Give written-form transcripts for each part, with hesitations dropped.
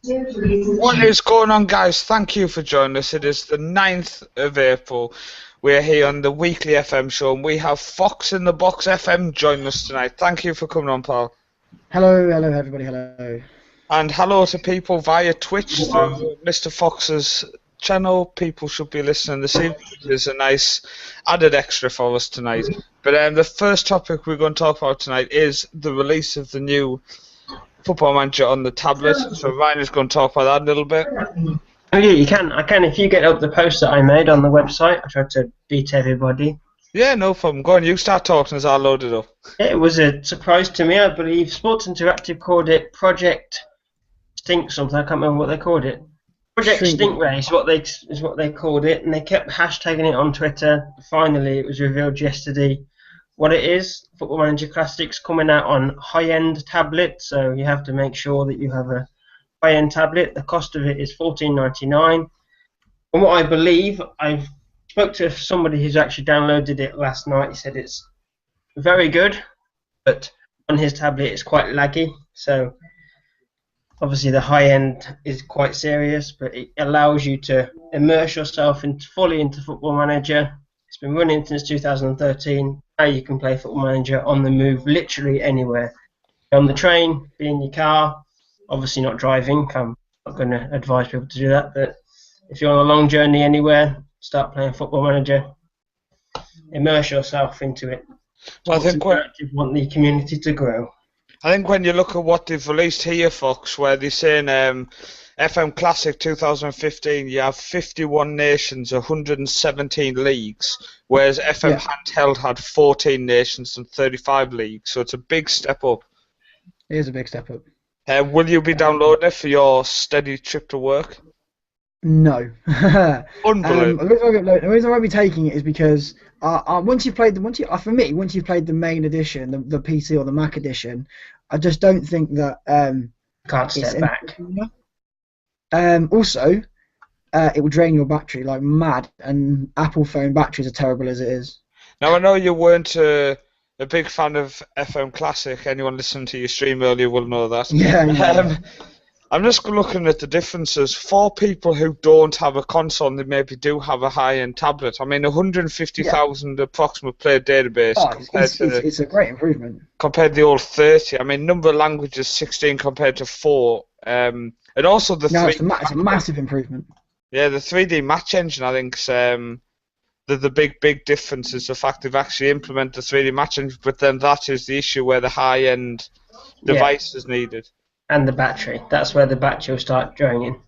What is going on, guys? Thank you for joining us. It is the 9th of April. We're here on the weekly FM show, and we have Fox in the Box FM joining us tonight. Thank you for coming on, pal. Hello, everybody, hello. And hello to people via Twitch through Mr. Fox's channel. People should be listening this evening. There's a nice added extra for us tonight. But the first topic we're going to talk about tonight is the release of the new Football Manager on the tablet. So Ryan is going to talk about that a little bit. Oh yeah, you can. I can if you get up the post that I made on the website. I tried to beat everybody. Yeah, no problem. Go on, you start talking as I load it up. Yeah, it was a surprise to me. I believe Sports Interactive called it Project Stink something. I can't remember what they called it. Project Stinkray is what they called it, and they kept hashtagging it on Twitter. Finally, it was revealed yesterday what it is. Football Manager Classics coming out on high-end tablet, so you have to make sure that you have a high-end tablet. The cost of it is $14.99. From what I believe, I spoke to somebody who's actually downloaded it last night. He said it's very good, but on his tablet it's quite laggy. So obviously the high-end is quite serious, but it allows you to immerse yourself fully into Football Manager. It's been running since 2013. Now you can play Football Manager on the move, literally anywhere. Be on the train, be in your car, obviously not driving. I'm not going to advise people to do that, but if you're on a long journey anywhere, start playing Football Manager. Immerse yourself into it. Well, I think want the community to grow. I think when you look at what they've released here, Fox, where they're saying FM Classic 2015, you have 51 nations, 117 leagues, whereas FM Handheld had 14 nations and 35 leagues. So it's a big step up. It is a big step up. Will you be downloading it for your steady trip to work? No. Unbelievable. The reason I won't be taking it is because once you've played once you've played the main edition, the PC or the Mac edition, I just don't think that can't step back. Also, it will drain your battery like mad, and Apple phone batteries are terrible as it is. Now I know you weren't a big fan of FM Classic. Anyone listening to your stream earlier will know that. Yeah. I'm just looking at the differences. For people who don't have a console and they maybe do have a high-end tablet, I mean, 150,000 approximate player database it's a great improvement. Compared to the old 30. I mean, number of languages 16 compared to 4. And also it's a massive improvement. Yeah, the 3D match engine, I think, the big difference is the fact they've actually implemented the 3D match engine, but then that is the issue where the high-end device is needed. And the battery. That's where the battery will start draining.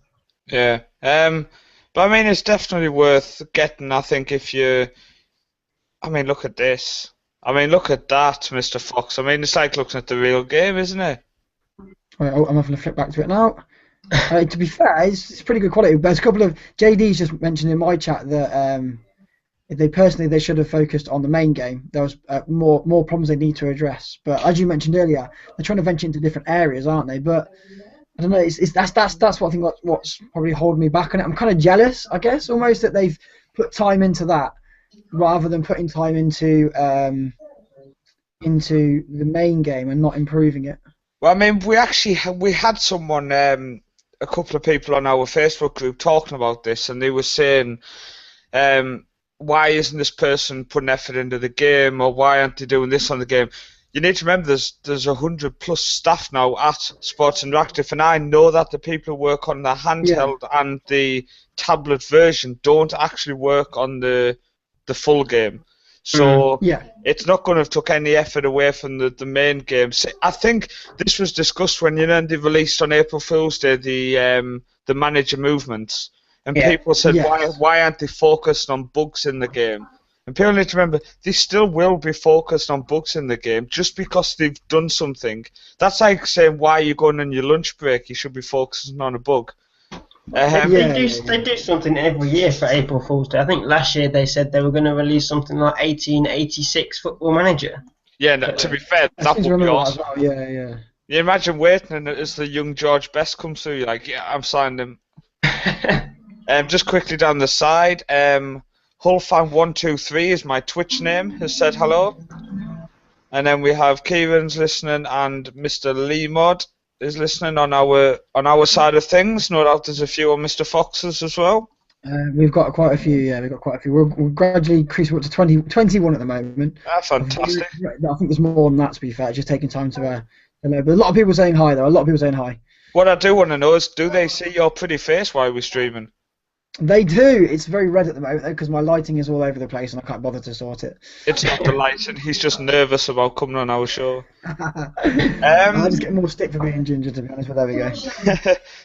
Yeah. But I mean, it's definitely worth getting, I think, if you... I mean, look at this. I mean, look at that, Mr. Fox. I mean, it's like looking at the real game, isn't it? Right, I'm having to flip back to it now. To be fair, it's pretty good quality. There's a couple of... JD's just mentioned in my chat that they should have focused on the main game. There was more problems they need to address. But as you mentioned earlier, they're trying to venture into different areas, aren't they? But I don't know. That's what I think what's probably holding me back on it. I'm kind of jealous, I guess, almost that they've put time into that rather than putting time into the main game and not improving it. Well, I mean, we had someone, a couple of people on our Facebook group talking about this, and they were saying, why isn't this person putting effort into the game, or why aren't they doing this on the game? You need to remember there's 100+ staff now at Sports Interactive, and I know that the people who work on the handheld and the tablet version don't actually work on the full game. So it's not going to have took any effort away from the main game. So I think this was discussed when they released on April Fool's Day the manager movements. And people said, why aren't they focused on bugs in the game? And people need to remember, they still will be focused on bugs in the game just because they've done something. That's like saying, why are you going on your lunch break? You should be focusing on a bug. They do something every year for April Fool's Day. I think last year they said they were going to release something like 1886 Football Manager. Yeah, no, to be fair, that would be awesome. Well. Yeah. You imagine waiting and as the young George Best comes through, you're like, yeah, I'm signing him. Just quickly down the side, Hullfan123 is my Twitch name, has said hello. And then we have Kieran's listening and Mr. Lee Mod. is listening on our side of things. No doubt there's a few on Mr. Fox's as well. We've got quite a few. Yeah, we've got quite a few. We're gradually increasing up to 21 at the moment. Ah, fantastic. I think there's more than that. To be fair, it's just taking time to know. But a lot of people saying hi though. A lot of people saying hi. What I do want to know is, do they see your pretty face while we're streaming? They do. It's very red at the moment though because my lighting is all over the place and I can't bother to sort it. It's not the lighting. He's just nervous about coming on our show. I'll just get more stick for being ginger, to be honest. But there we go.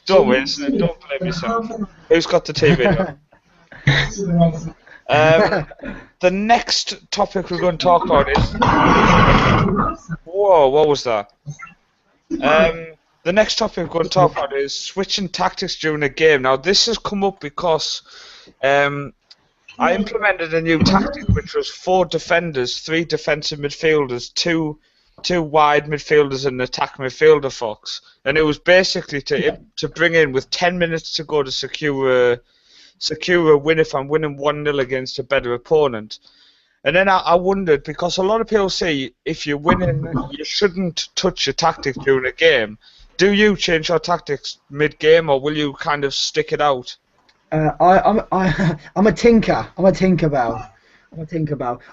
Don't worry. Don't blame yourself. Who's got the TV on? The next topic we're going to talk about is... Whoa, what was that? The next topic we're going to talk about is switching tactics during a game. Now, this has come up because I implemented a new tactic, which was 4 defenders, 3 defensive midfielders, 2 wide midfielders, and an attack midfielder, Fox. And it was basically to bring in, with 10 minutes to go, to secure a win if I'm winning 1-0 against a better opponent. And then I wondered, because a lot of people say if you're winning, you shouldn't touch your tactics during a game. Do you change your tactics mid-game, or will you kind of stick it out? I'm a tinker. I'm a Tinkerbell.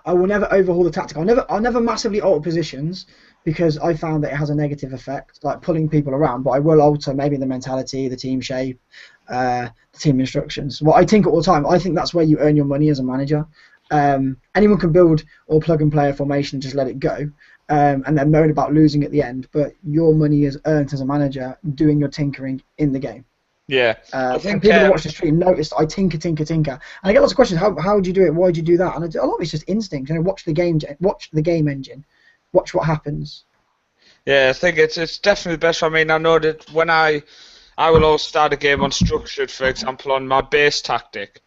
I will never overhaul the tactic. I'll never massively alter positions because I found that it has a negative effect, like pulling people around. But I will alter maybe the mentality, the team shape, the team instructions. Well, I tinker all the time. I think that's where you earn your money as a manager. Anyone can build or plug and play a formation and just let it go. And then moan about losing at the end, but your money is earned as a manager doing your tinkering in the game. Yeah. I think people who watch the stream notice I tinker. And I get lots of questions, how do you do it, why do you do that? And a lot of it's just instinct. Watch the game engine, watch what happens. Yeah, I think it's definitely best. I mean, I know that when I will always start a game unstructured, for example, on my base tactic.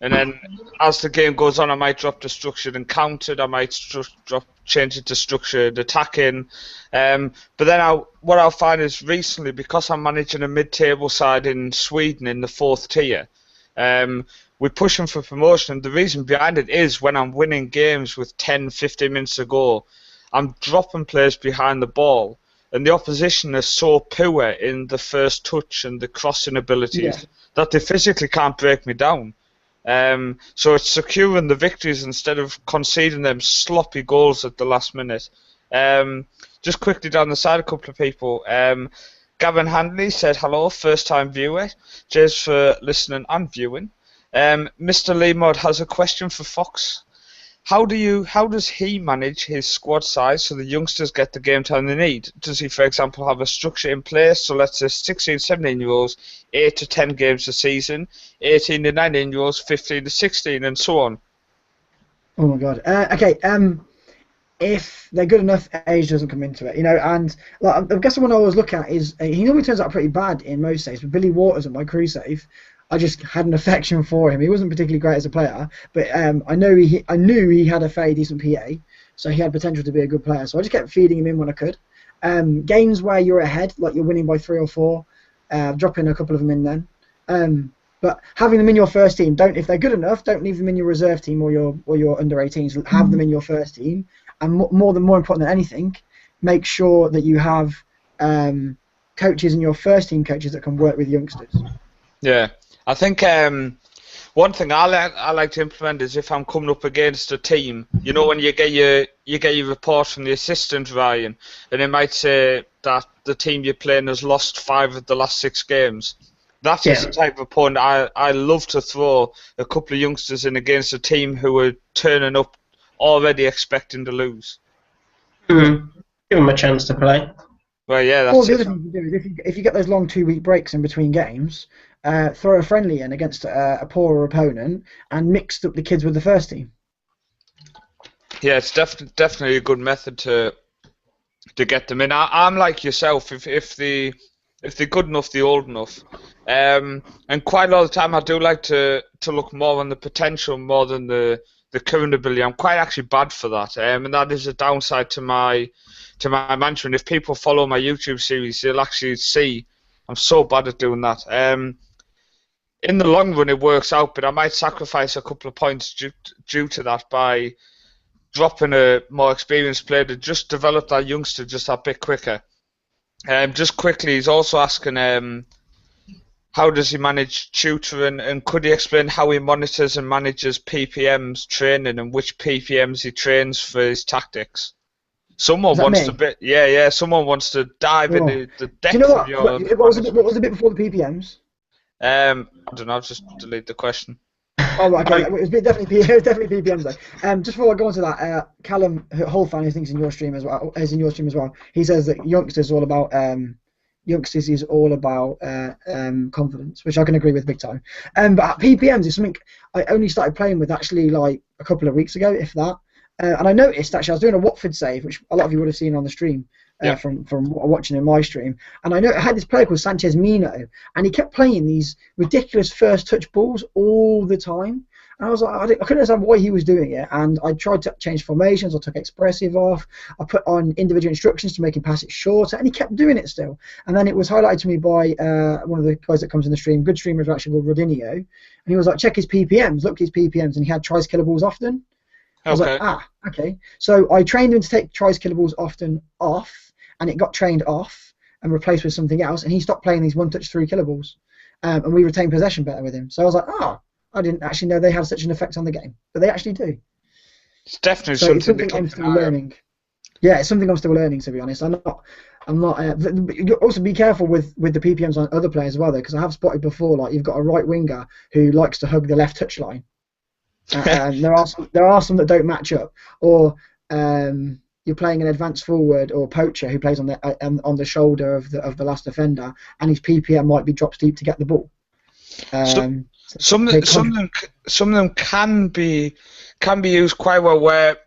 And then as the game goes on, I might drop the structured and countered. I might change it to structured attacking. But then what I'll find is recently, because I'm managing a mid-table side in Sweden in the 4th tier, we're pushing for promotion. And the reason behind it is when I'm winning games with 10, 15 minutes to go, I'm dropping players behind the ball. And the opposition is so poor in the first touch and the crossing abilities that they physically can't break me down. So it's securing the victories instead of conceding them sloppy goals at the last minute. Just quickly down the side, a couple of people. Gavin Handley said hello, first time viewer. Cheers for listening and viewing. Mr. Lemod has a question for Fox. How does he manage his squad size so the youngsters get the game time they need? Does he, for example, have a structure in place? So let's say 16, 17-year-olds, 8 to 10 games a season, 18 to 19-year-olds, 15 to 16, and so on. Oh my God. Okay. If they're good enough, age doesn't come into it, And like, I guess the one I always look at is he normally turns out pretty bad in most saves. But Billy Waters at my crew save, I just had an affection for him. He wasn't particularly great as a player, but I knew he had a fairly decent PA, so he had potential to be a good player. So I just kept feeding him in when I could. Games where you're ahead, like you're winning by 3 or 4, dropping a couple of them in then. But having them in your first team, if they're good enough, don't leave them in your reserve team or your under 18s. Have them in your first team, and more important than anything, make sure that you have coaches in your first team coaches that can work with youngsters. Yeah. I think one thing I like to implement is if I'm coming up against a team, when you get your report from the assistant, Ryan, and it might say that the team you're playing has lost 5 of the last 6 games. That is the type of opponent I love to throw a couple of youngsters in against a team who are turning up already expecting to lose. Mm-hmm. Give them a chance to play. Well, yeah, that's the other thing to do is if you get those long 2-week breaks in between games, throw a friendly in against a poorer opponent and mix up the kids with the first team. Yeah, it's definitely a good method to get them in. I'm like yourself. If they're good enough, they're old enough. And quite a lot of the time, I do like to look more on the potential more than the current ability. I'm quite actually bad for that, and that is a downside to my management. If people follow my YouTube series, they'll actually see I'm so bad at doing that. In the long run, it works out, but I might sacrifice a couple of points due to that by dropping a more experienced player to just develop that youngster just a bit quicker. Just quickly, he's also asking how does he manage tutoring, and could he explain how he monitors and manages PPM's training and which PPMs he trains for his tactics? Someone Is that wants to me? someone wants to dive Oh. into the Do you know depth of what? your What was the bit before the PPMs? I don't know, I'll just delete the question. Oh, right, okay. It was definitely PPMs though. Just before I go on to that, Callum Hull who thinks in your stream as well, he says that youngsters is all about confidence, which I can agree with big time. But PPMs is something I only started playing with actually like a couple of weeks ago, if that. And I noticed actually I was doing a Watford save, which a lot of you would have seen on the stream. Yep. From watching in my stream, and I had this player called Sanchez Mino, and he kept playing these ridiculous first touch balls all the time, and I was like, I couldn't understand why he was doing it, and I tried to change formations, I took expressive off, I put on individual instructions to make him pass it shorter, and he kept doing it still, and then it was highlighted to me by one of the guys that comes in the stream, good streamers actually called Rodinio, and he was like, check his PPMs, look at his PPMs, and he had tries killer balls often. I was like, okay. So I trained him to take tries killer balls often off, and it got trained off and replaced with something else, and he stopped playing these one-touch through killer balls, and we retained possession better with him. So I was like, I didn't actually know they had such an effect on the game, but they actually do. It's definitely something I'm still learning. Yeah, it's something I'm still learning, to be honest. I'm not. You also be careful with the PPMs on other players as well, though, because I have spotted before, like you've got a right winger who likes to hug the left touch line. There are some that don't match up, or you're playing an advanced forward or poacher who plays on the shoulder of the last defender, and his PPM might be dropped deep to get the ball. Some of them can be used quite well. Where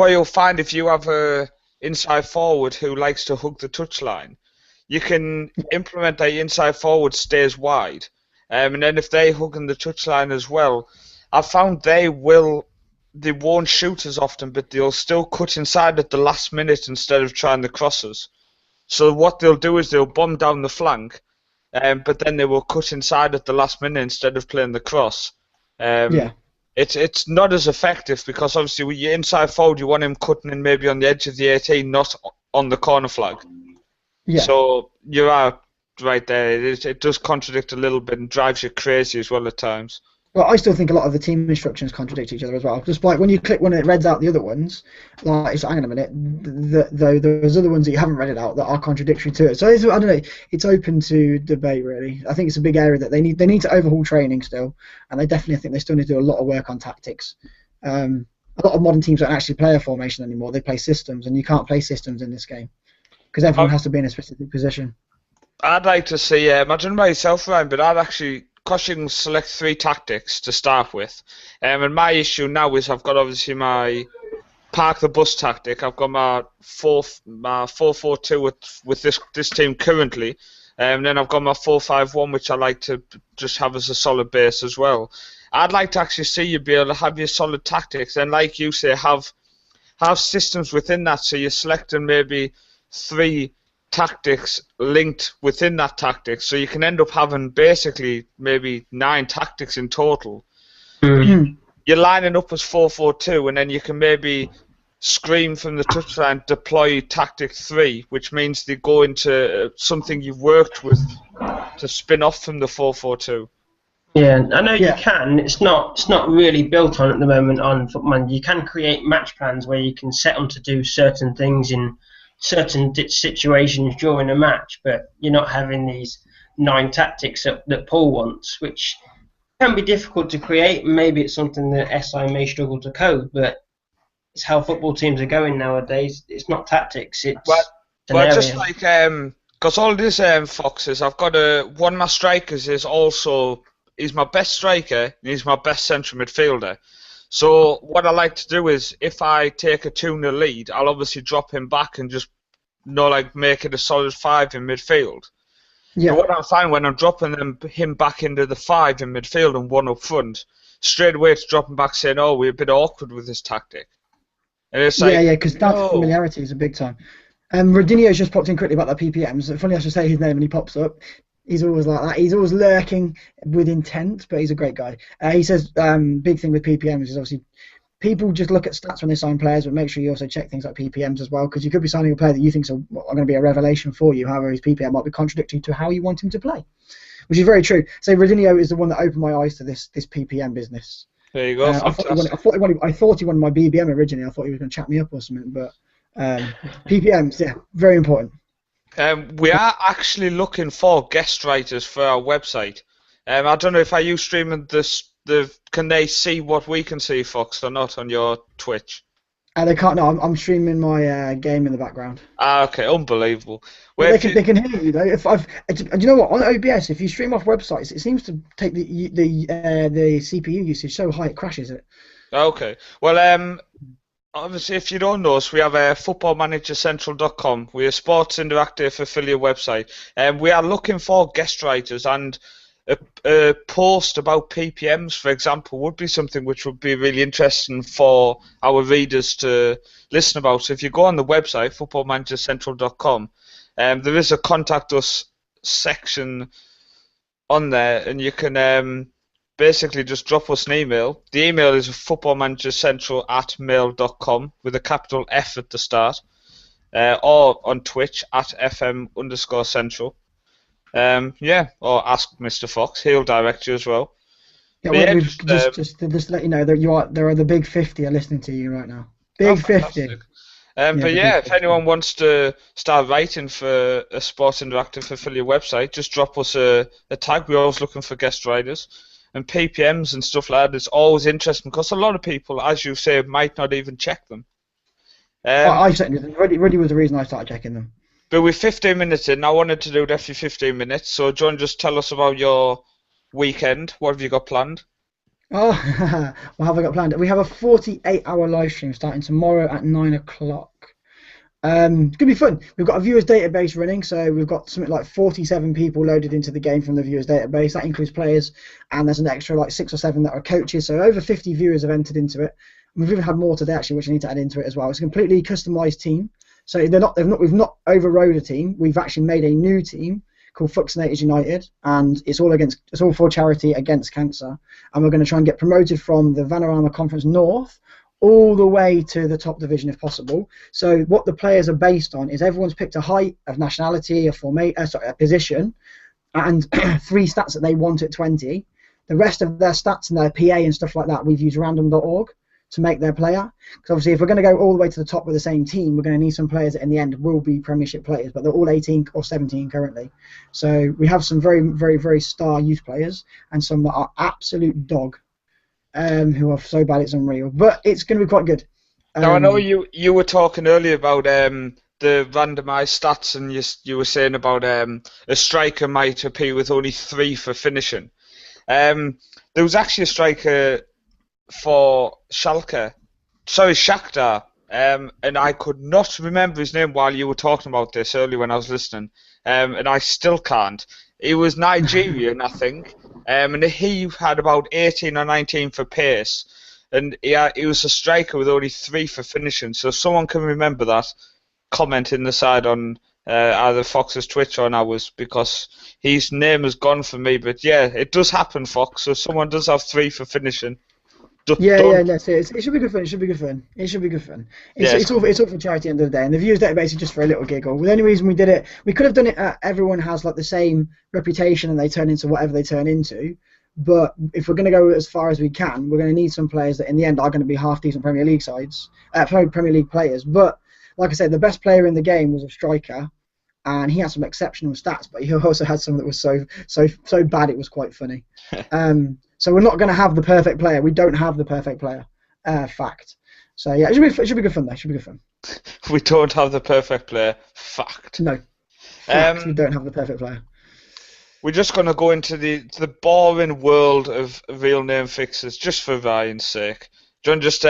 you'll find if you have a inside forward who likes to hug the touchline, you can implement that inside forward stays wide, and then if they hug in the touchline as well, I've found they won't shoot as often, but they'll still cut inside at the last minute instead of trying the crosses. So what they'll do is they'll bomb down the flank, but then they will cut inside at the last minute instead of playing the cross. It's not as effective because obviously with your inside forward you want him cutting in maybe on the edge of the 18, not on the corner flag. Yeah. So you are right there. It does contradict a little bit and drives you crazy as well at times. Well, I still think a lot of the team instructions contradict each other as well. Just like when you click one, it reads out the other ones. Like, it's hang on a minute, though there's other ones that you haven't read it out that are contradictory to it. So I don't know. It's open to debate, really. I think it's a big area that they need to overhaul training still, and I definitely think they still need to do a lot of work on tactics. A lot of modern teams don't actually play a formation anymore. They play systems, and you can't play systems in this game because everyone has to be in a specific position. I'd like to see. I don't know about yourself, Ryan, but I'd actually. Because you can select 3 tactics to start with, and my issue now is I've got obviously my park the bus tactic. I've got my 4-4-2 with this team currently, and then I've got my 4-5-1, which I like to just have as a solid base as well. I'd like to actually see you be able to have your solid tactics, and like you say, have systems within that. So you're selecting maybe 3 tactics linked within that tactic, so you can end up having basically maybe 9 tactics in total. You're lining up as 4-4-2, and then you can maybe scream from the touchline, deploy tactic 3, which means they go into something you've worked with to spin off from the 4-4-2. Yeah, I know you can. It's not really built on at the moment on Footman. You can create match plans where you can set them to do certain things in certain situations during a match, but you're not having these 9 tactics that Paul wants, which can be difficult to create. Maybe it's something that SI may struggle to code, but it's how football teams are going nowadays. It's not tactics. It's just like because all this Fox is, I've got one of my strikers he's my best striker and he's my best central midfielder. So what I like to do is, if I take a 2-0 lead, I'll obviously drop him back and just make it a solid 5 in midfield. Yeah. But what I find when I'm dropping him back into the 5 in midfield and 1 up front, straight away it's dropping back saying, "Oh, we're a bit awkward with this tactic." And it's like, because that familiarity is a big time. Rodinio's just popped in quickly about that PPMs. Funny I should say his name and he pops up. He's always like that. He's always lurking with intent, but he's a great guy. He says big thing with PPMs is obviously people just look at stats when they sign players, but make sure you also check things like PPMs as well, because you could be signing a player that you think are going to be a revelation for you. However, his PPM might be contradictory to how you want him to play, which is very true. So Rodinho is the one that opened my eyes to this PPM business. There you go. I thought he wanted my BBM originally. I thought he was going to chat me up or something, but PPMs, yeah, very important. We are actually looking for guest writers for our website. I don't know if are you streaming this. Can they see what we can see, Fox, or not on your Twitch? They can't. No, I'm streaming my game in the background. Okay, unbelievable. They can hear you though. Do you know what? On OBS, if you stream off websites, it seems to take the CPU usage so high it crashes it. Okay. Well, obviously, if you don't know us, we have footballmanagercentral.com. We're a Sports Interactive affiliate website, and we are looking for guest writers, and a post about PPMs, for example, would be something which would be really interesting for our readers to listen about. So if you go on the website, footballmanagercentral.com, there is a contact us section on there, and you can basically just drop us an email. The email is footballmanagercentral@mail.com with a capital F at the start, or on Twitch @FM_central. Or ask Mr. Fox. He'll direct you as well. Yeah, just to let you know that there are the big 50 are listening to you right now. Big 50. If anyone wants to start writing for a Sports Interactive affiliate website, just drop us a tag. We're always looking for guest writers. And PPMs and stuff like that is always interesting because a lot of people, as you say, might not even check them. I certainly really was the reason I started checking them. But we're 15 minutes in. I wanted to do it every 15 minutes. So, John, just tell us about your weekend. What have you got planned? Oh, what have I got planned? We have a 48-hour live stream starting tomorrow at 9 o'clock. It's going to be fun. We've got a viewers database running, so we've got something like 47 people loaded into the game from the viewers database. That includes players, and there's an extra like 6 or 7 that are coaches. So over 50 viewers have entered into it. We've even had more today actually, which I need to add into it as well. It's a completely customized team. So we've not overrode a team. We've actually made a new team called Fuxinators United, and it's all for charity against cancer. And we're going to try and get promoted from the Vanarama Conference North all the way to the top division if possible. So what the players are based on is everyone's picked a height, a nationality, a position, and 3 stats that they want at 20. The rest of their stats and their PA and stuff like that, we've used random.org to make their player. Because obviously if we're going to go all the way to the top with the same team, we're going to need some players that in the end will be Premiership players, but they're all 18 or 17 currently. So we have some very, very, very star youth players and some that are absolute dog, who are so bad it's unreal. But it's going to be quite good. Now I know you were talking earlier about the randomised stats, and you were saying about a striker might appear with only 3 for finishing. There was actually a striker for Shakhtar, and I could not remember his name while you were talking about this earlier when I was listening, and I still can't. He was Nigerian, I think, and he had about 18 or 19 for pace, and he was a striker with only 3 for finishing. So if someone can remember that, comment in the side on either Fox's Twitch or on ours, because his name is gone for me. But yeah, it does happen, Fox. So if someone does have 3 for finishing. That's it. It should be good fun. It should be good fun. It's all for charity at the end of the day. And the viewers database is just for a little giggle. The only reason we did it, we could have done it. Everyone has like the same reputation, and they turn into whatever they turn into. But if we're going to go as far as we can, we're going to need some players that in the end are going to be half decent Premier League Premier League players. But like I said, the best player in the game was a striker, and he had some exceptional stats. But he also had some that was so bad it was quite funny. So we're not going to have the perfect player. We don't have the perfect player. Fact. So yeah, it should be good fun though. It should be good fun. We don't have the perfect player. Fact. No. Fact, we don't have the perfect player. We're just going to go into the boring world of real name fixes, just for Ryan's sake. Do you want to just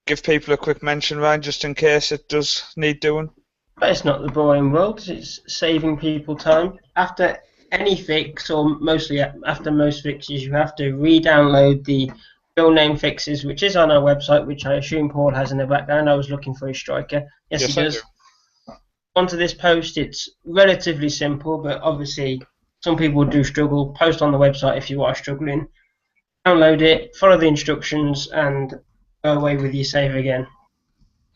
give people a quick mention, Ryan, just in case it does need doing? But it's not the boring world, 'cause it's saving people time. After any fix, or mostly after most fixes, you have to re-download the real name fixes, which is on our website, which I assume Paul has in the background. I was looking for a striker. Yes, he does. Onto this post, it's relatively simple, but obviously some people do struggle. Post on the website if you are struggling. Download it, follow the instructions, and go away with your save again.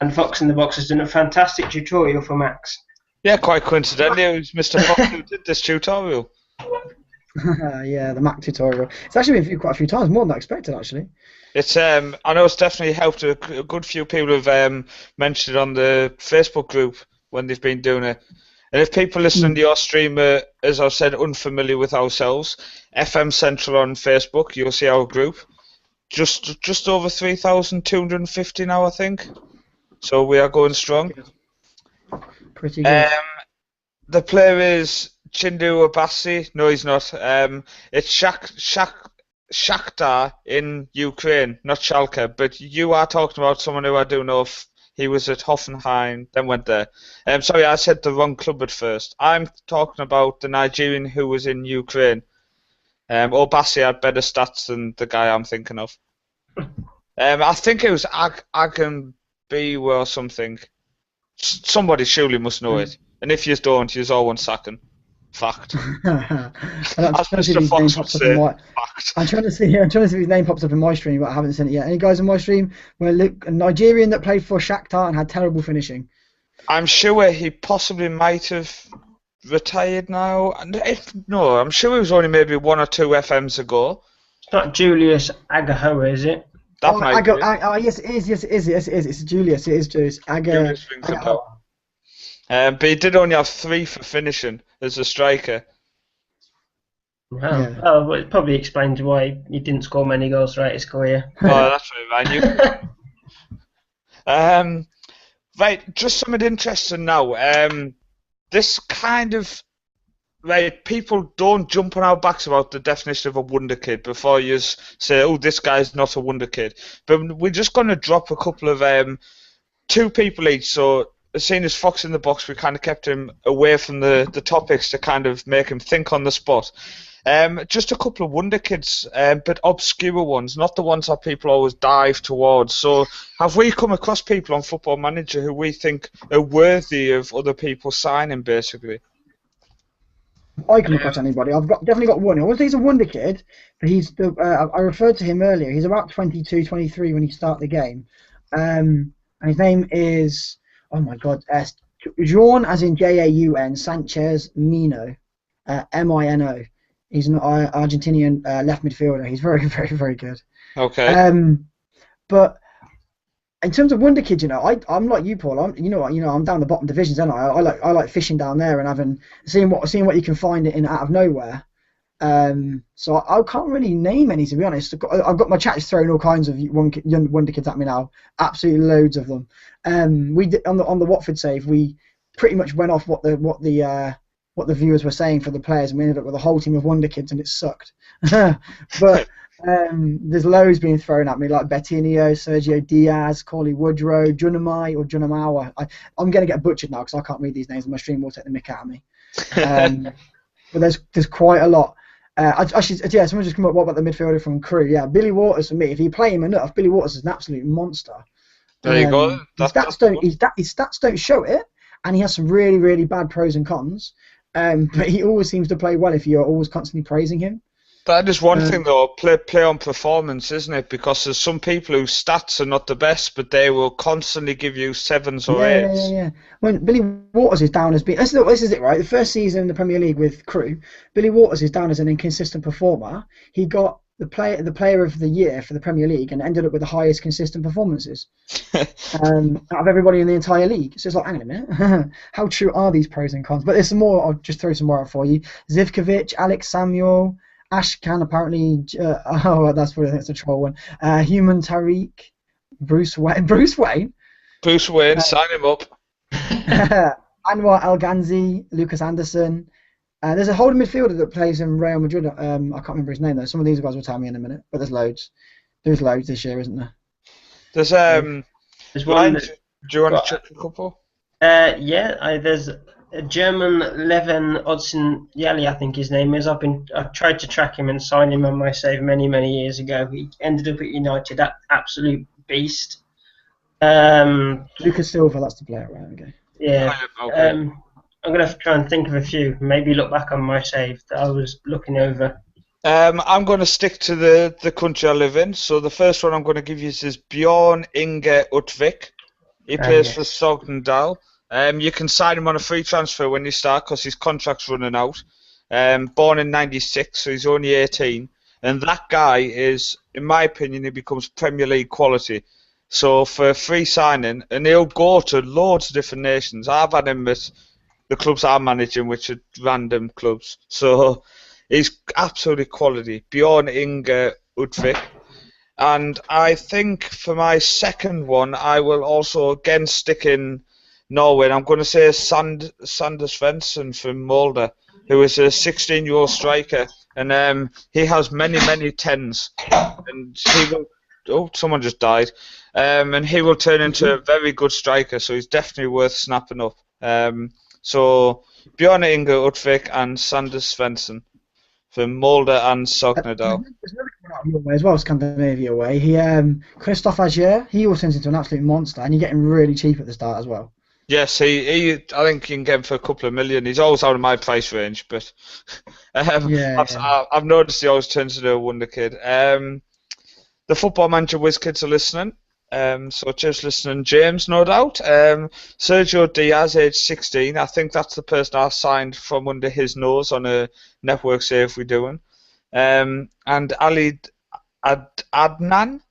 And Fox in the Box has done a fantastic tutorial for Max. Yeah, quite coincidentally, it was Mr. Fox who did this tutorial. Yeah, the Mac tutorial. It's actually been quite a few times, more than I expected, actually. It's I know it's definitely helped. A good few people have mentioned it on the Facebook group when they've been doing it. And if people listening to your stream are, as I've said, unfamiliar with ourselves, FM Central on Facebook, you'll see our group. Just over 3,250 now, I think. So we are going strong. Pretty good. The player is Chindu Abassi. No, he's not. It's Shakhtar in Ukraine, not Schalke. But you are talking about someone who I do know if he was at Hoffenheim, then went there. Sorry, I said the wrong club at first. I'm talking about the Nigerian who was in Ukraine. Obassi had better stats than the guy I'm thinking of. I think it was Agambi or something. Somebody surely must know it. And if you don't, you all want sacking. Fact. I'm trying to see if his name pops up in my stream, but I haven't seen it yet. Any guys in my stream? Well, look, a Nigerian that played for Shakhtar and had terrible finishing. I'm sure he possibly might have retired now. No, I'm sure he was only maybe 1 or 2 FMs ago. It's not Julius Agahoa, is it? Yes, it is. Yes, it is. Yes, it is. It's Julius. It is Julius Agahoa. But he did only have 3 for finishing as a striker. Wow. Yeah. Oh, well, it probably explains why he didn't score many goals throughout his career. Oh, that's right, man. Right, just something interesting now. This kind of... Right, people don't jump on our backs about the definition of a wonder kid before you say, oh, this guy's not a wonder kid. But we're just going to drop a couple of 2 people each, so... Seeing as Fox in the Box, we kind of kept him away from the topics to kind of make him think on the spot. Just a couple of wonder kids, but obscure ones, not the ones that people always dive towards. So have we come across people on Football Manager who we think are worthy of other people signing, basically? I come across anybody. I've definitely got one. I wouldn't say he's a wonder kid, but I referred to him earlier. He's about 22, 23 when he started the game. And his name is... Oh my God, Jaun, as in Jaun, Sanchez Mino, Mino. He's an Argentinian left midfielder. He's very, very, very good. Okay. But in terms of wonder kids, I'm like you, Paul. I'm down the bottom divisions, aren't I? I like fishing down there and seeing what you can find in out of nowhere. So I can't really name any, to be honest. I've got my chat is throwing all kinds of young wonder kids at me now. Absolutely loads of them. We did on the Watford save. We pretty much went off what the viewers were saying for the players, and we ended up with a whole team of wonder kids, and it sucked. But there's loads being thrown at me, like Bettinio, Sergio Diaz, Corley Woodrow, Junamai or Junamawa. I'm going to get butchered now because I can't read these names, and my stream will take the mick out of me. But there's quite a lot. Someone just come up. What about the midfielder from Crewe? Yeah, Billy Waters for me. If you play him enough, Billy Waters is an absolute monster. There you go. His stats don't show it, and he has some really, really bad pros and cons. But he always seems to play well if you're always constantly praising him. That is one thing, though, play on performance, isn't it? Because there's some people whose stats are not the best, but they will constantly give you 7s or 8s. Yeah. When Billy Waters is down as being... This is it, right? The first season in the Premier League with Crewe, Billy Waters is down as an inconsistent performer. He got the player of the year for the Premier League and ended up with the highest consistent performances out of everybody in the entire league. So it's like, hang on a minute, how true are these pros and cons? But there's some more. I'll just throw some more out for you. Zivkovic, Alex Samuel, Ashkan apparently. That's probably, I think it's a troll one. Human Tariq, Bruce Wayne. Sign him up. Anwar El Ghanzi, Lucas Anderson. There's a holding midfielder that plays in Real Madrid. I can't remember his name though. Some of these guys will tell me in a minute. But there's loads. There's loads this year, isn't there? There's one. Do you want to check a couple? There's a German Leven Odson Yali, I think his name is. I tried to track him and sign him on my save many, many years ago. He ended up at United. That absolute beast. Lucas Silva, that's the player, right? Okay. Yeah. Okay. I'm going to have to try and think of a few. Maybe look back on my save that I was looking over. I'm going to stick to the country I live in. So the first one I'm going to give you is Bjorn Inge Utvik. He plays for Sogndal. You can sign him on a free transfer when you start because his contract's running out. Born in '96, so he's only 18. And that guy is, in my opinion, he becomes Premier League quality. So for a free signing, and he'll go to loads of different nations. I've had him at the clubs I'm managing, which are random clubs. So he's absolutely quality. Bjorn Inge Utvik. And I think for my second one, I will also again stick in Norway. I'm going to say Sander Svensson from Molde, who is a 16-year-old striker. And he has many, many tens. And he will... Oh, someone just died. And he will turn into a very good striker, so he's definitely worth snapping up. So Bjorn Inge Utvik and Sander Svensson from Molde and Sogndal. There's another one out of your way as well, Scandinavia way. Christoph Agier, he also turns into an absolute monster, and you get him really cheap at the start as well. Yes, I think you can get him for a couple of million. He's always out of my price range, but I've noticed he always turns into a wonder kid. The Football Manager Whiz Kids are listening. So just listening, James, no doubt. Sergio Diaz, age 16. I think that's the person I signed from under his nose on a network save we're doing. And Ali Adnan,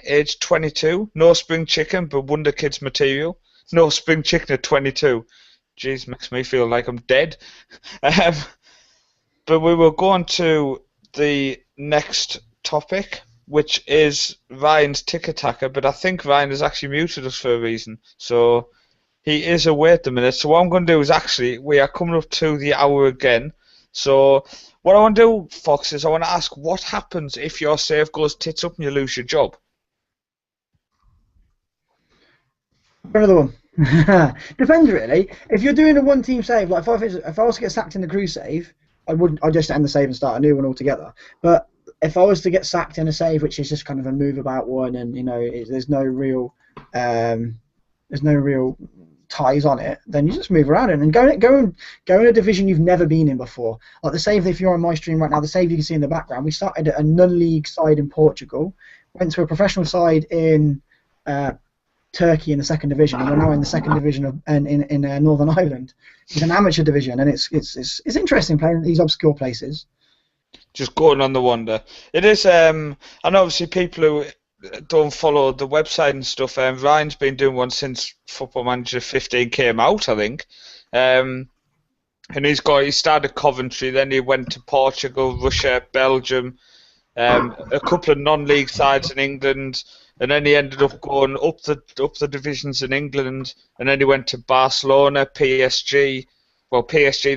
age 22. No spring chicken, but Wonder Kids material. No spring chicken at 22. Jeez, makes me feel like I'm dead. But we will go on to the next topic, which is Ryan's Tika-Taka, but I think Ryan has actually muted us for a reason. So he is away at the minute. So what I'm going to do is we are coming up to the hour again. So what I want to do, Fox, is I want to ask what happens if your save goes tits up and you lose your job? Another one. Depends really. If you're doing a one-team save, like if I was to get sacked in the crew save, I'd just end the save and start a new one altogether. But if I was to get sacked in a save, which is just kind of a move about one, and there's no real ties on it, then you just move around it and go in a division you've never been in before. Like the save, if you're on my stream right now, the save you can see in the background, we started at a non-league side in Portugal, went to a professional side in Turkey in the second division, and we're now in the second division in Northern Ireland. It's an amateur division, and it's interesting playing these obscure places. Just going on the wonder. It is, and obviously people who don't follow the website and stuff, Ryan's been doing one since Football Manager 15 came out, I think. And he started Coventry, then he went to Portugal, Russia, Belgium, a couple of non-league sides in England, and then he ended up going up the divisions in England, and then he went to Barcelona, PSG,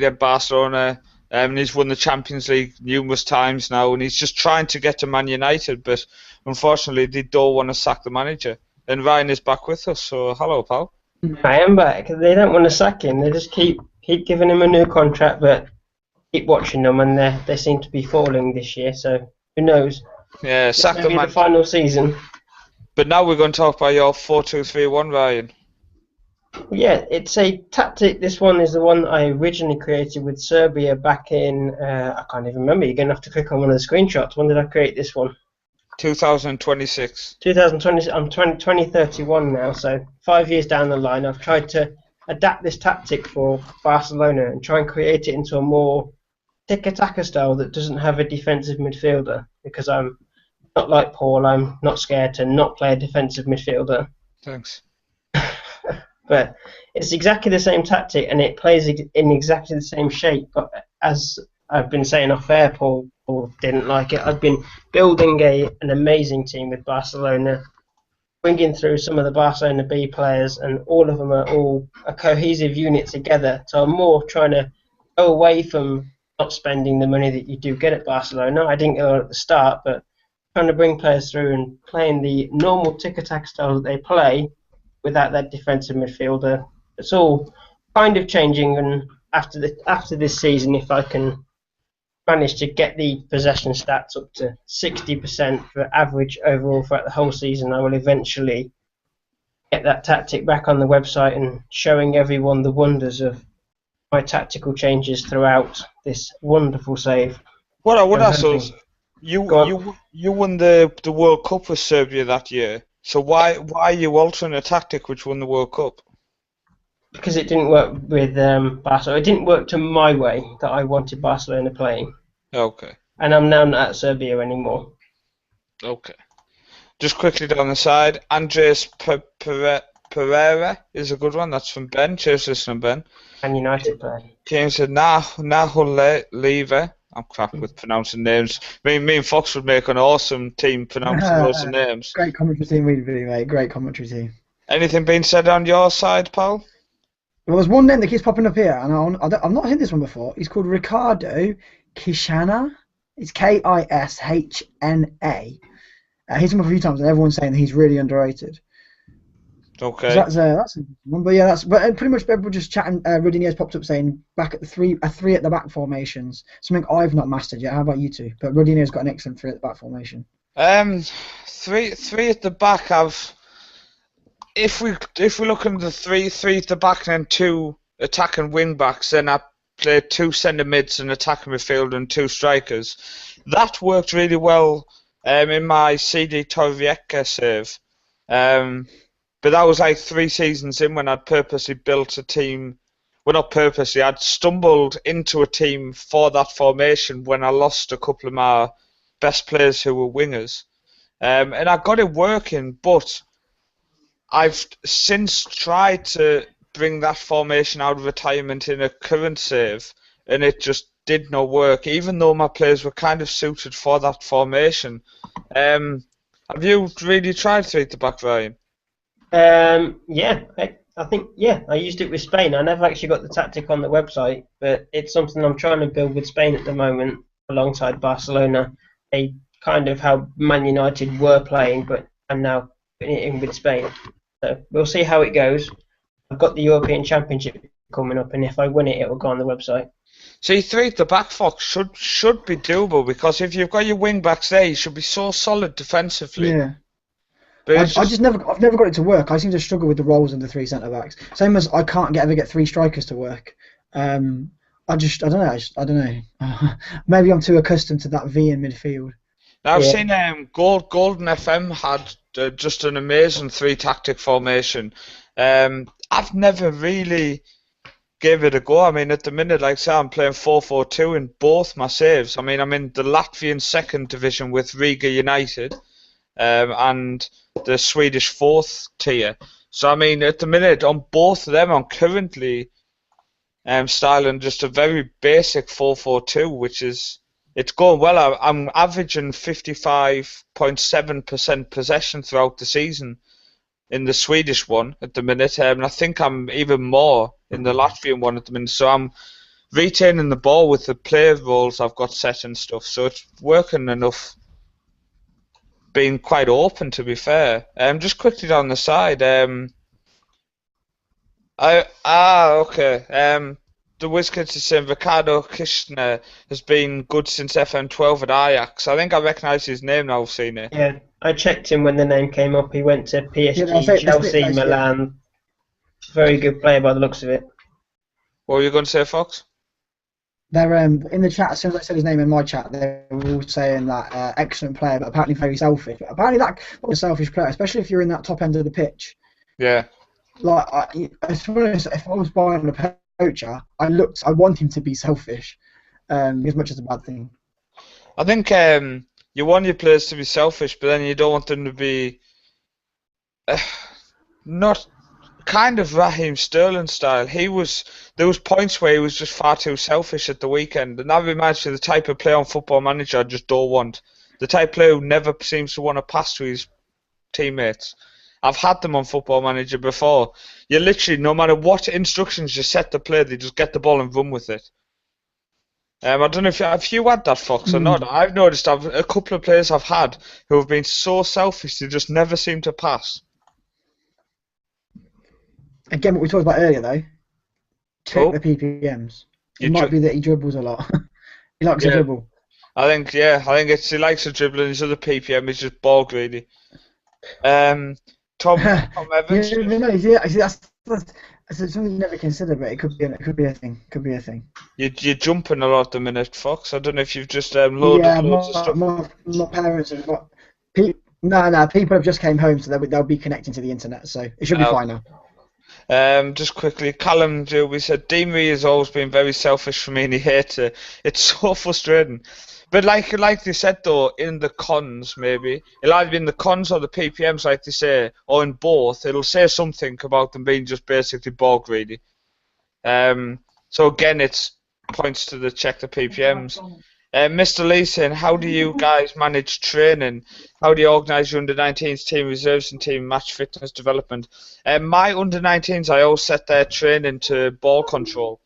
then Barcelona. And he's won the Champions League numerous times now, and he's just trying to get to Man United, but unfortunately they don't want to sack the manager. And Ryan is back with us, so hello, pal. I am back. They don't want to sack him. They just keep giving him a new contract, but keep watching them, and they seem to be falling this year. So who knows? Yeah, sack the manager. The final season. But now we're going to talk about your 4-2-3-1, Ryan. Yeah, it's a tactic. This one is the one I originally created with Serbia back in, I can't even remember. You're going to have to click on one of the screenshots. When did I create this one? 2026. 2020. I'm 2031 now, so 5 years down the line. I've tried to adapt this tactic for Barcelona and try and create it into a more Tika-Taka style that doesn't have a defensive midfielder, because I'm not like Paul. I'm not scared to not play a defensive midfielder. Thanks. But it's exactly the same tactic, and it plays in exactly the same shape. But as I've been saying off air, Paul didn't like it. I've been building an amazing team with Barcelona, bringing through some of the Barcelona B players, and all of them are all a cohesive unit together. So I'm more trying to go away from not spending the money that you do get at Barcelona. I didn't go at the start, but trying to bring players through and playing the normal tic-tac style that they play, without that defensive midfielder. It's all kind of changing, and after this season, if I can manage to get the possession stats up to 60% for average overall throughout the whole season, I will eventually get that tactic back on the website and showing everyone the wonders of my tactical changes throughout this wonderful save. What I would I'm ask hoping. is, you Go on. you won the World Cup with Serbia that year. So why are you altering a tactic which won the World Cup? Because it didn't work with Barcelona. It didn't work to my way that I wanted Barcelona playing. Okay. And I'm now not at Serbia anymore. Okay. Just quickly down the side, Andres Pereira is a good one. That's from Ben. Cheers, listener Ben. And United play. James said, Nahul Lever. I'm crap with pronouncing names. Me and Fox would make an awesome team pronouncing loads of names. Great commentary team, we'd be, mate. Great commentary team. Anything being said on your side, pal? Well, there's one name that keeps popping up here, and I've not heard this one before. He's called Ricardo Kishana. It's Kishna. He's come up a few times, and everyone's saying that he's really underrated. Okay. So that's a one, but yeah, pretty much people just chatting. Rudinier's popped up saying back at the three at the back formations. Something I've not mastered yet. How about you two? But Rudinier's got an excellent 3 at the back formation. Three at the back. If we look at the three at the back and then 2 attacking wing backs, then I played 2 centre mids, an attacking midfield, and 2 strikers. That worked really well in my CD Torvieca save. But that was like 3 seasons in when I'd purposely built a team. Well, not purposely. I'd stumbled into a team for that formation when I lost a couple of my best players who were wingers. And I got it working, but I've since tried to bring that formation out of retirement in a current save, and it just did not work, even though my players were kind of suited for that formation. Have you really tried 3 at the back, Ryan? Yeah, I think, yeah, I used it with Spain. I never actually got the tactic on the website, but it's something I'm trying to build with Spain at the moment alongside Barcelona. They kind of how Man United were playing, but I'm now putting it in with Spain. So we'll see how it goes. I've got the European Championship coming up, and if I win it, it will go on the website. See, 3 at the back, Fox, should be doable, because if you've got your wing backs there, you should be so solid defensively. Yeah. But I've never got it to work. I seem to struggle with the roles in the 3 centre backs. Same as I can't ever get 3 strikers to work. I don't know. Maybe I'm too accustomed to that V in midfield. Now, I've seen Golden FM had just an amazing 3 tactic formation. I've never really gave it a go. I mean, at the minute, like I say, I'm playing 4-4-2 in both my saves. I mean, I'm in the Latvian 2nd division with Riga United, and the Swedish 4th tier. So I mean, at the minute on both of them, I'm currently styling just a very basic 4-4-2, which is it's going well. I'm averaging 55.7% possession throughout the season in the Swedish one at the minute, and I think I'm even more in the Latvian one at the minute. So I'm retaining the ball with the player roles I've got set and stuff. So it's working enough. Being quite open, to be fair. Just quickly down the side. Okay. The WizKids is saying Ricardo Kishna has been good since FM12 at Ajax. I think I recognise his name now. I've seen it. Yeah, I checked him when the name came up. He went to PSG, Chelsea, Milan. Very good player by the looks of it. What were you going to say, Fox? They're in the chat. As soon as I said his name in my chat, they were all saying that excellent player, but apparently very selfish. But apparently that was a selfish player, especially if you're in that top end of the pitch. Yeah. Like, if I was buying a poacher, I want him to be selfish, as much as a bad thing. I think you want your players to be selfish, but then you don't want them to be not. Kind of Raheem Sterling style. There was points where he was just far too selfish at the weekend, and that reminds me of the type of player on Football Manager I just don't want. The type of player who never seems to want to pass to his teammates. I've had them on Football Manager before. You literally, no matter what instructions you set the player, they just get the ball and run with it. I don't know if you had that, Fox, or not. I've noticed a couple of players I've had who have been so selfish they just never seem to pass. Again, what we talked about earlier, though. Check the PPMs. It might be that he dribbles a lot. He likes to dribble. I think he likes to dribble, and his other PPM is just ball greedy. Tom Evans. That's It's something you never consider, but it could be a thing. Could be a thing. You're jumping a lot at the minute, Fox. I don't know if you've just loaded Yeah, loads of stuff. my parents have got. No, people have just came home, so they'll be connecting to the internet, so it should be fine now. Just quickly, Callum Joby said, Deanery has always been very selfish for me and he hates it. It's so frustrating. But like they said though, in the cons maybe, it'll either be in the cons or the PPMs like they say, or in both, it'll say something about them being just basically ball greedy. So again, it points to the check the PPMs. Mr. Lee saying, how do you guys manage training? How do you organise your under-19s team, reserves and team match fitness development? My under-19s, I always set their training to ball control.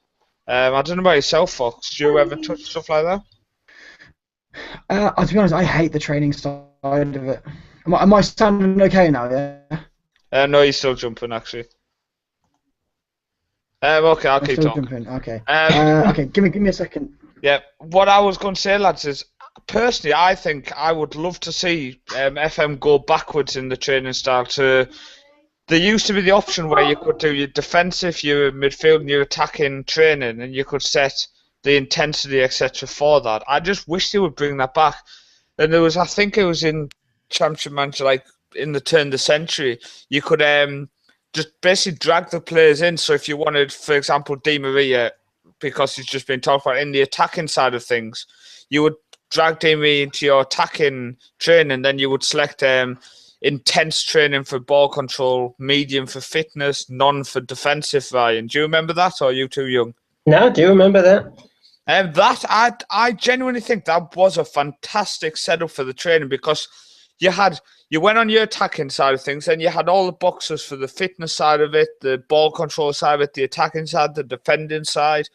I don't know about yourself, Fox. Do you ever touch stuff like that? To be honest, I hate the training side of it. Am I sounding okay now? Yeah. No, you're still jumping actually. Okay, I'll keep talking. Jumping. Okay. Okay, give me a second. Yeah, what I was going to say, lads, is personally, I think I would love to see FM go backwards in the training style. There used to be the option where you could do your defensive, your midfield, and your attacking training, and you could set the intensity, etc. for that. I just wish they would bring that back. And I think it was in Championship Manager, like in the turn of the century, you could just basically drag the players in. So if you wanted, for example, Di Maria, because he's just been talked about in the attacking side of things, you would drag Di Maria into your attacking training, then you would select intense training for ball control, medium for fitness, none for defensive. Ryan, do you remember that, or are you too young? No, I do remember that. I genuinely think that was a fantastic setup for the training, because you went on your attacking side of things, and you had all the boxes for the fitness side of it, the ball control side of it, the attacking side, the defending side.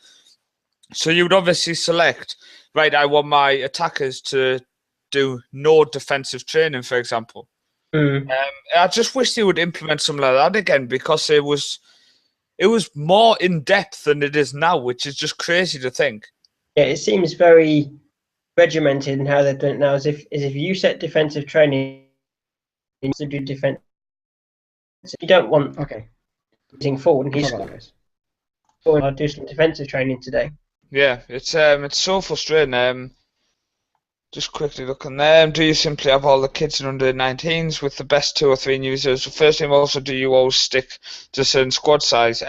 So you would obviously select, right, I want my attackers to do no defensive training, for example. I just wish they would implement something like that again, because it was more in depth than it is now, which is just crazy to think. Yeah, it seems very regimented in how they're doing it now, as if you set defensive training, you need to do defense. So you don't want using forward, and he's I'll do some defensive training today. Yeah, it's so frustrating. Just quickly looking there, do you simply have all the kids in under 19s with the best 2 or 3 new users? So first thing, also, do you always stick to a certain squad size?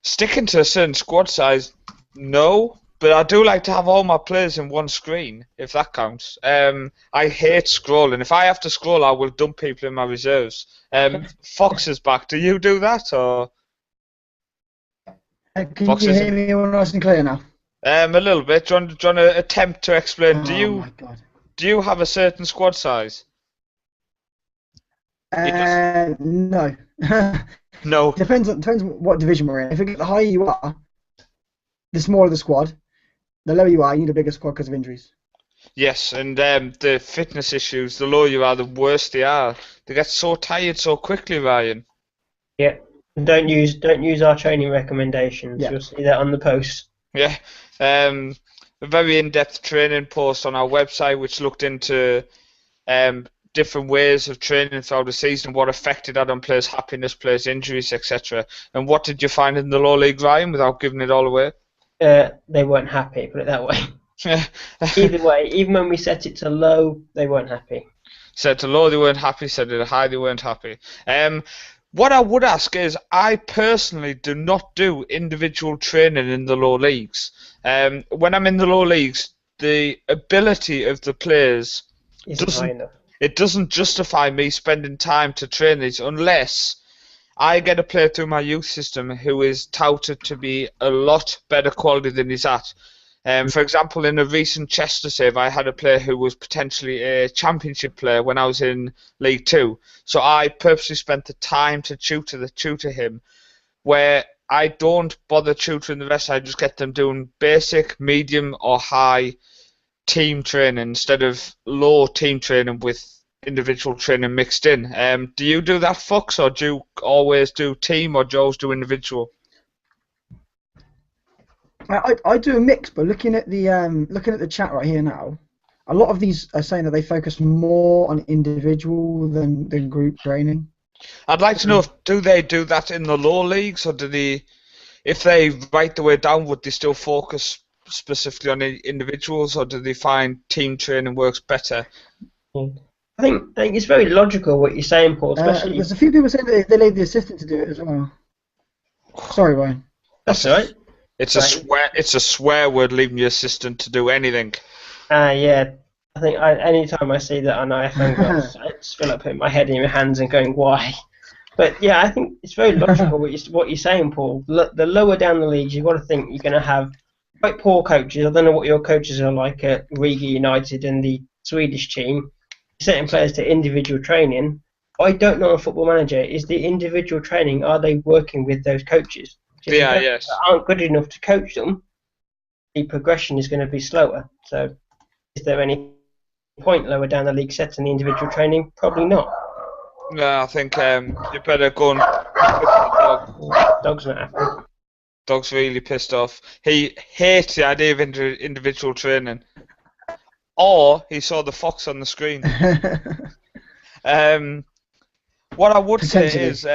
Sticking to a certain squad size, no, but I do like to have all my players in one screen, if that counts. I hate scrolling. If I have to scroll, I will dump people in my reserves. Fox is back. Do you do that, or? Can you hear me all nice and clear now? A little bit. Do you want to attempt to explain? My God. Do you have a certain squad size? No. No. Depends on what division we're in. If the higher you are, the smaller the squad. The lower you are, you need a bigger squad because of injuries. Yes, and the fitness issues, the lower you are, the worse they are. They get so tired so quickly, Ryan. Yeah. And don't use our training recommendations. Yeah. You'll see that on the post. Yeah. A very in-depth training post on our website, which looked into different ways of training throughout the season, what affected that on players' happiness, players' injuries, etc. And what did you find in the low league, Ryan, without giving it all away? They weren't happy, put it that way. Either way, even when we set it to low, they weren't happy. Set to low, they weren't happy. Set it to high, they weren't happy. What I would ask is, I personally do not do individual training in the low leagues. When I'm in the low leagues, the ability of the players isn't high enough. It doesn't justify me spending time to train these unless I get a player through my youth system who is touted to be a lot better quality than he's at. For example, in a recent Chester save, I had a player who was potentially a championship player when I was in League 2. So I purposely spent the time to tutor him, where I don't bother tutoring the rest. I just get them doing basic, medium, or high team training instead of low team training with individual training mixed in. Do you do that, Fox, or do you always do team, or do you always do individual? I do a mix, but looking at the chat right here now, a lot of these are saying that they focus more on individual than group training. I'd like to know, do they do that in the lower leagues, or if they write the way down, would they still focus specifically on individuals, or do they find team training works better? I think it's very logical what you're saying, Paul. Especially there's a few people saying that they leave the assistant to do it as well. Sorry, Ryan. That's all right. It's a swear word, leaving your assistant to do anything. Yeah. I think any time I see that on IFM girls, I just feel like putting my head in my hands and going, why? But yeah, I think it's very logical what you're saying, Paul. The lower down the leagues, you've got to think you're going to have quite poor coaches. I don't know what your coaches are like at Riga United and the Swedish team, setting players to individual training. I don't know a football manager. Is the individual training, are they working with those coaches? Yeah, yes. Aren't good enough to coach them, the progression is going to be slower. So is there any point lower down the league setting the individual training? Probably not. No, I think you better go and... Dog's not happy. Dog's really pissed off. He hates the idea of individual training. Or he saw the fox on the screen. What I would say is,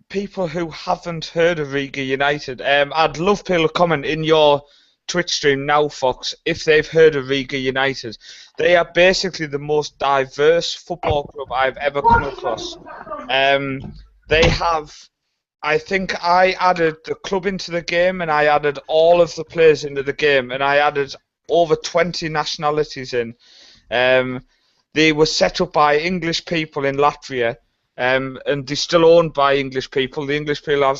people who haven't heard of Riga United, I'd love people to comment in your Twitch stream now, Fox, if they've heard of Riga United. They are basically the most diverse football club I've ever come across. They have, I think I added the club into the game, and I added all of the players into the game, and I added over 20 nationalities in. They were set up by English people in Latvia, and they're still owned by English people. The English people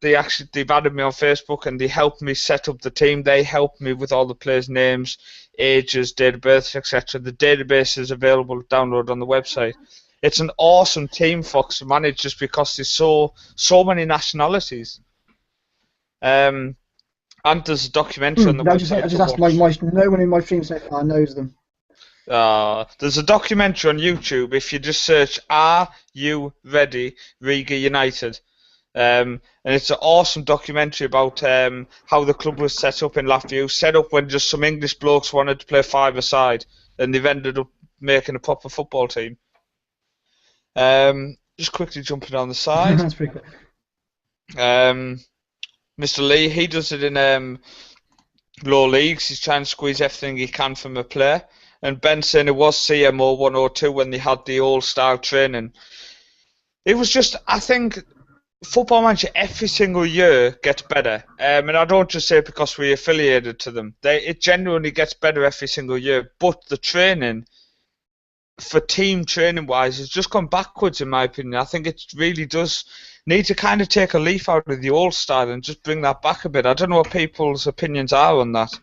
they've added me on Facebook, and they helped me set up the team. They helped me with all the players' names, ages, date of birth, etc. The database is available to download on the website. It's an awesome team, Fox, to manage, just because there's so many nationalities. And there's a documentary on the website. I just asked no one in my stream so far knows them. There's a documentary on YouTube. If you just search "Are You Ready, Riga United," and it's an awesome documentary about how the club was set up in Latvia. Set up when just some English blokes wanted to play five-a-side, and they've ended up making a proper football team. Just quickly jumping down the side. That's pretty cool. Mr. Lee, he does it in low leagues. He's trying to squeeze everything he can from a player. And Ben saying it was CMO 102 when they had the old-style training. It was just, I think, Football Manager every single year gets better. And I don't just say it because we're affiliated to them. It genuinely gets better every single year. But the training, for team training-wise, has just gone backwards, in my opinion. I think it really does need to kind of take a leaf out of the old style and just bring that back a bit. I don't know what people's opinions are on that.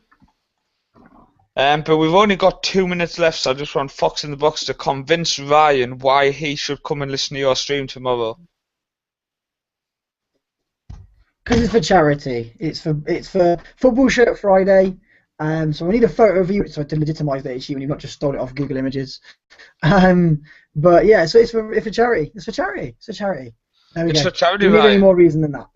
But we've only got 2 minutes left, so I just want Fox in the Box to convince Ryan why he should come and listen to your stream tomorrow. Because it's for charity. It's for Football Shirt Friday. So we need a photo of you so to legitimise that it's you and you've not just stole it off Google Images. But yeah, so it's for charity. It's for charity. It's for charity. There we go. For charity, Do you need any more reason than that?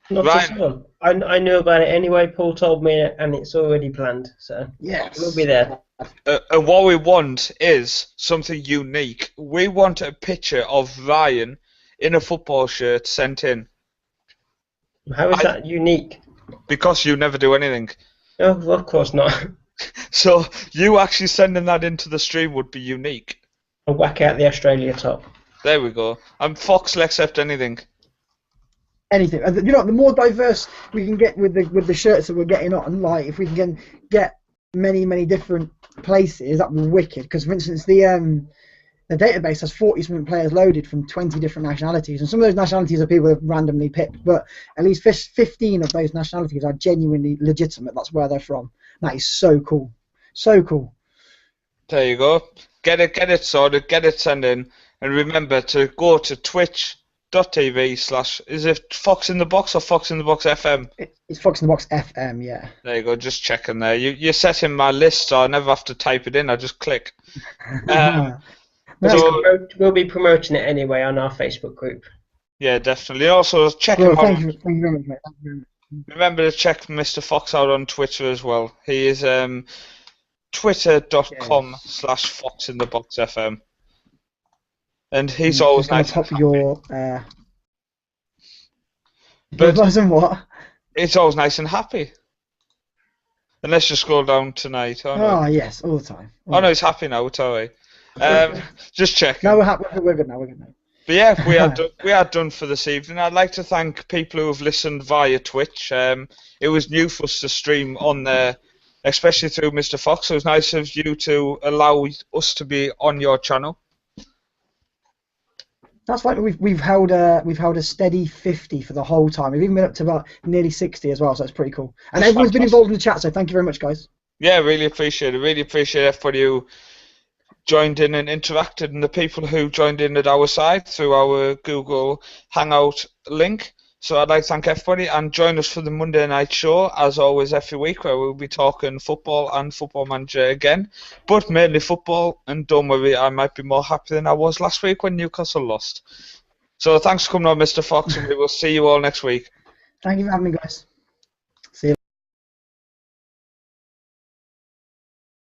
Not just one. I knew about it anyway. Paul told me, and it's already planned. So yes, we'll be there. And what we want is something unique. We want a picture of Ryan in a football shirt sent in. How is that unique? Because you never do anything. Oh, well, of course not. So you actually sending that into the stream would be unique. I'll whack out the Australia top. There we go. And Fox will accept anything. Anything. You know, the more diverse we can get with the shirts that we're getting on, like if we can get many different places, that'd be wicked. Because for instance, the database has 40-something players loaded from 20 different nationalities, and some of those nationalities are people that randomly picked, but at least 15 of those nationalities are genuinely legitimate. That's where they're from. That is so cool. So cool. There you go. Get it sorted. Get it sent in, and remember to go to twitch.tv/ is it Fox in the Box or Fox in the Box FM? It's Fox in the Box FM, yeah. There you go, just checking there. You're setting my list, so I never have to type it in. I just click. We'll be promoting it anyway on our Facebook group. Yeah, definitely. Also, check him out. Thank you very much, mate. Remember to check Mr. Fox out on Twitter as well. He is twitter.com/FoxInTheBoxFM. And he's always going nice. to pop your But and what? it's always nice and happy. Unless you scroll down tonight. Oh, no. Oh yes, all the time. Oh, no, he's happy now. It's all right. Just checking. No, we're happy. We're good now. We're good now. But yeah, we are done for this evening. I'd like to thank people who have listened via Twitch. It was new for us to stream on there, especially through Mr. Fox. It was nice of you to allow us to be on your channel. That's fine. We've held a steady 50 for the whole time. We've even been up to about nearly 60 as well, so that's pretty cool. And That's everyone's been fantastic. involved in the chat, so thank you very much, guys. Yeah, really appreciate it. Really appreciate everybody who joined in and interacted, and the people who joined in at our side through our Google Hangout link. So I'd like to thank everybody, and join us for the Monday night show, as always, every week, where we'll be talking football and Football Manager again, but mainly football. And don't worry, I might be more happy than I was last week when Newcastle lost. So thanks for coming on, Mr. Fox, and we will see you all next week. Thank you for having me, guys.